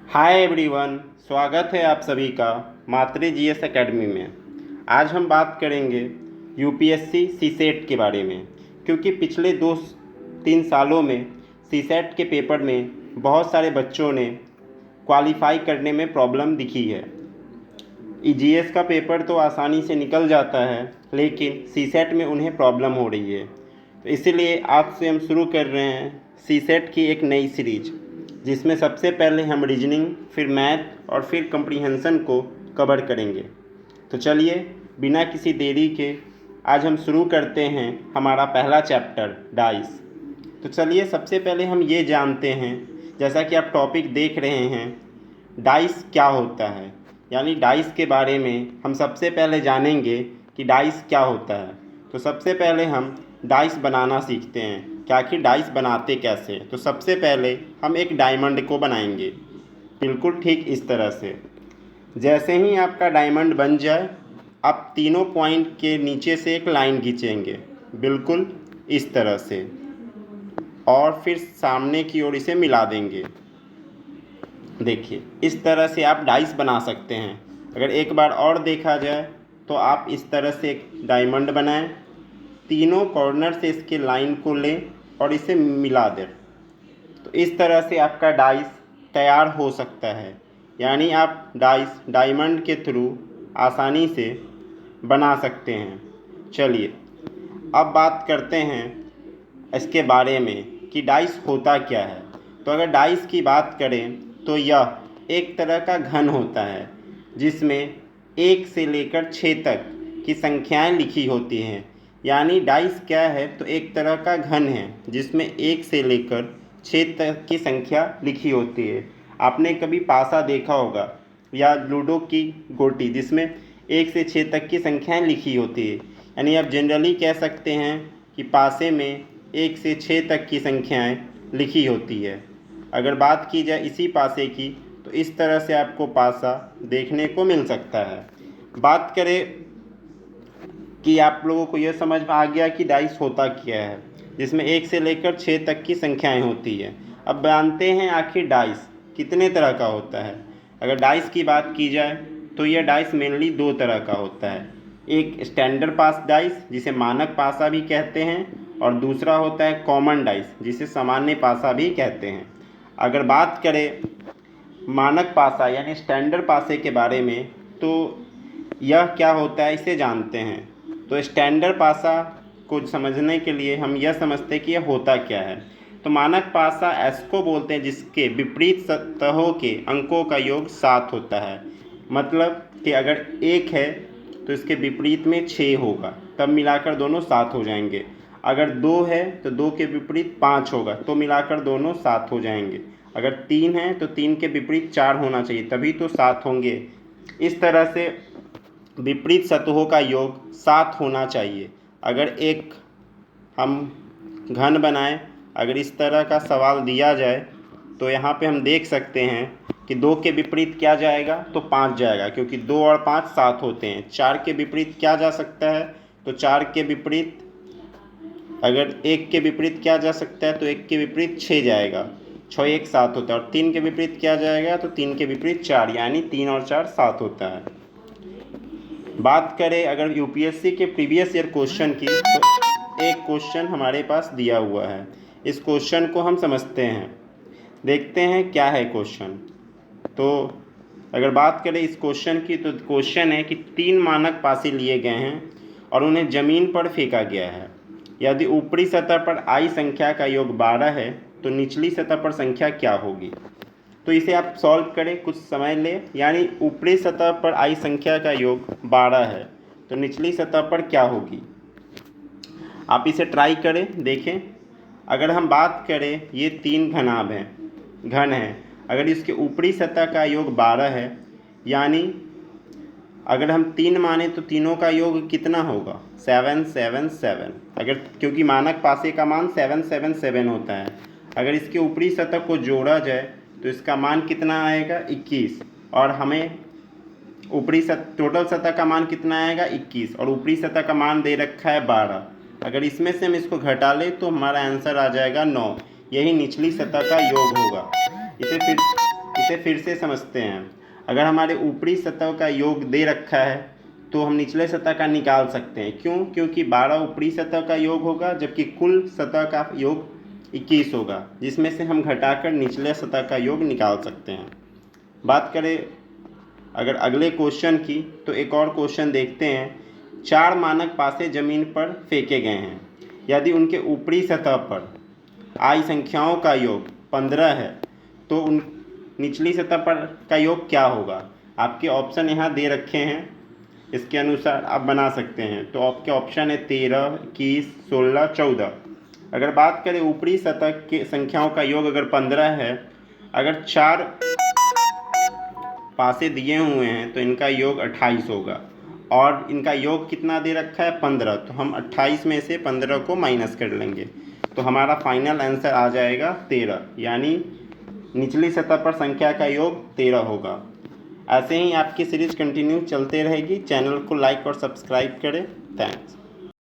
Hi everyone, स्वागत है आप सभी का मातृ जीएस एकेडमी में। आज हम बात करेंगे यूपीएससी सीसेट के बारे में, क्योंकि पिछले 2-3 सालों में सीसेट के पेपर में बहुत सारे बच्चों ने क्वालिफाई करने में प्रॉब्लम दिखी है। जीएस का पेपर तो आसानी से निकल जाता है, लेकिन सीसेट में उन्हें प्रॉब्लम हो रही है। तो इसीलिए आज से हम शुरू कर रहे हैं सीसेट की एक नई सीरीज, जिसमें सबसे पहले हम रीजनिंग, फिर मैथ और फिर कम्प्रीहेंशन को कवर करेंगे। तो चलिए बिना किसी देरी के आज हम शुरू करते हैं हमारा पहला चैप्टर डाइस। तो चलिए सबसे पहले हम ये जानते हैं, जैसा कि आप टॉपिक देख रहे हैं, डाइस क्या होता है। यानी डाइस के बारे में हम सबसे पहले जानेंगे कि डाइस क्या होता है। तो सबसे पहले हम डाइस बनाना सीखते हैं कि आखिर डाइस बनाते कैसे। तो सबसे पहले हम एक डायमंड को बनाएंगे, बिल्कुल ठीक इस तरह से। जैसे ही आपका डायमंड बन जाए, आप तीनों पॉइंट के नीचे से एक लाइन खींचेंगे, बिल्कुल इस तरह से, और फिर सामने की ओर इसे मिला देंगे। देखिए इस तरह से आप डाइस बना सकते हैं। अगर एक बार और देखा जाए तो आप इस तरह से एक डायमंड बनाएं, तीनों कॉर्नर से इसके लाइन को लें और इसे मिला दें। तो इस तरह से आपका डाइस तैयार हो सकता है। यानी आप डाइस डायमंड के थ्रू आसानी से बना सकते हैं। चलिए अब बात करते हैं इसके बारे में कि डाइस होता क्या है। तो अगर डाइस की बात करें तो यह एक तरह का घन होता है, जिसमें 1 से लेकर 6 तक की संख्याएं लिखी होती हैं। यानी डाइस क्या है, तो एक तरह का घन है जिसमें 1 से लेकर 6 तक की संख्या लिखी होती है। आपने कभी पासा देखा होगा या लूडो की गोटी, जिसमें 1 से 6 तक की संख्याएं लिखी होती है। यानी आप जनरली कह सकते हैं कि पासे में 1 से 6 तक की संख्याएं लिखी होती है। अगर बात की जाए इसी पासे की, तो इस तरह से आपको पासा देखने को मिल सकता है। बात करें कि आप लोगों को यह समझ में आ गया कि डाइस होता क्या है, जिसमें 1 से लेकर 6 तक की संख्याएं होती है। अब जानते हैं आखिर डाइस कितने तरह का होता है। अगर डाइस की बात की जाए तो यह डाइस मेनली 2 तरह का होता है। एक स्टैंडर्ड पास डाइस, जिसे मानक पासा भी कहते हैं, और दूसरा होता है कॉमन डाइस, जिसे सामान्य पासा भी कहते हैं। अगर बात करें मानक पासा यानी स्टैंडर्ड पासे के बारे में, तो यह क्या होता है इसे जानते हैं। तो स्टैंडर्ड पासा को समझने के लिए हम यह समझते हैं कि यह होता क्या है। तो मानक पासा ऐसको बोलते हैं जिसके विपरीत सतहों के अंकों का योग 7 होता है। मतलब कि अगर 1 है तो इसके विपरीत में 6 होगा, तब मिलाकर दोनों 7 हो जाएंगे। अगर 2 है तो 2 के विपरीत 5 होगा, तो मिलाकर दोनों 7 हो जाएंगे। अगर 3 है तो 3 के विपरीत 4 होना चाहिए, तभी तो 7 होंगे। इस तरह से विपरीत सतहों का योग 7 होना चाहिए। अगर एक हम घन बनाएं, अगर इस तरह का सवाल दिया जाए, तो यहाँ पे हम देख सकते हैं कि 2 के विपरीत क्या जाएगा, तो 5 जाएगा, क्योंकि 2 और 5 7 होते हैं। 4 के विपरीत क्या जा सकता है, तो 4 के विपरीत, अगर 1 के विपरीत क्या जा सकता है, तो 1 के विपरीत 6 जाएगा। 6 1 7 होता है। और 3 के विपरीत क्या जाएगा, तो 3 के विपरीत 4, यानी 3 और 4 7 होता है। बात करें अगर यूपीएससी के प्रीवियस ईयर क्वेश्चन की, तो एक क्वेश्चन हमारे पास दिया हुआ है। इस क्वेश्चन को हम समझते हैं, देखते हैं क्या है क्वेश्चन। तो अगर बात करें इस क्वेश्चन की, तो क्वेश्चन है कि 3 मानक पासे लिए गए हैं और उन्हें ज़मीन पर फेंका गया है। यदि ऊपरी सतह पर आई संख्या का योग 12 है, तो निचली सतह पर संख्या क्या होगी। तो इसे आप सॉल्व करें, कुछ समय ले। यानी ऊपरी सतह पर आई संख्या का योग 12 है, तो निचली सतह पर क्या होगी। आप इसे ट्राई करें, देखें। अगर हम बात करें, ये 3 घन हैं। अगर इसके ऊपरी सतह का योग 12 है, यानी अगर हम 3 माने तो तीनों का योग कितना होगा, 7 7 7। अगर क्योंकि मानक पासे का मान 7 7 7 होता है। अगर इसके ऊपरी सतह को जोड़ा जाए तो इसका मान कितना आएगा, 21। और हमें टोटल सतह का मान कितना आएगा, 21, और ऊपरी सतह का मान दे रखा है 12। अगर इसमें से हम इसको घटा लें तो हमारा आंसर आ जाएगा 9। यही निचली सतह का योग होगा। इसे फिर इसे फिर से समझते हैं। अगर हमारे ऊपरी सतह का योग दे रखा है तो हम निचले सतह का निकाल सकते हैं। क्यों? क्योंकि 12 ऊपरी सतह का योग होगा जबकि कुल सतह का योग 21 होगा, जिसमें से हम घटाकर निचले सतह का योग निकाल सकते हैं। बात करें अगर अगले क्वेश्चन की, तो एक और क्वेश्चन देखते हैं। 4 मानक पासे ज़मीन पर फेंके गए हैं। यदि उनके ऊपरी सतह पर आई संख्याओं का योग 15 है तो उन निचली सतह पर का योग क्या होगा? आपके ऑप्शन यहाँ दे रखे हैं, इसके अनुसार आप बना सकते हैं। तो आपके ऑप्शन है 13, 21, 16, 14। अगर बात करें ऊपरी सतह के संख्याओं का योग अगर 15 है, अगर 4 पासे दिए हुए हैं तो इनका योग 28 होगा और इनका योग कितना दे रखा है? 15। तो हम 28 में से 15 को माइनस कर लेंगे तो हमारा फाइनल आंसर आ जाएगा 13, यानी निचली सतह पर संख्या का योग 13 होगा। ऐसे ही आपकी सीरीज कंटिन्यू चलते रहेगी। चैनल को लाइक और सब्सक्राइब करें। थैंक्स।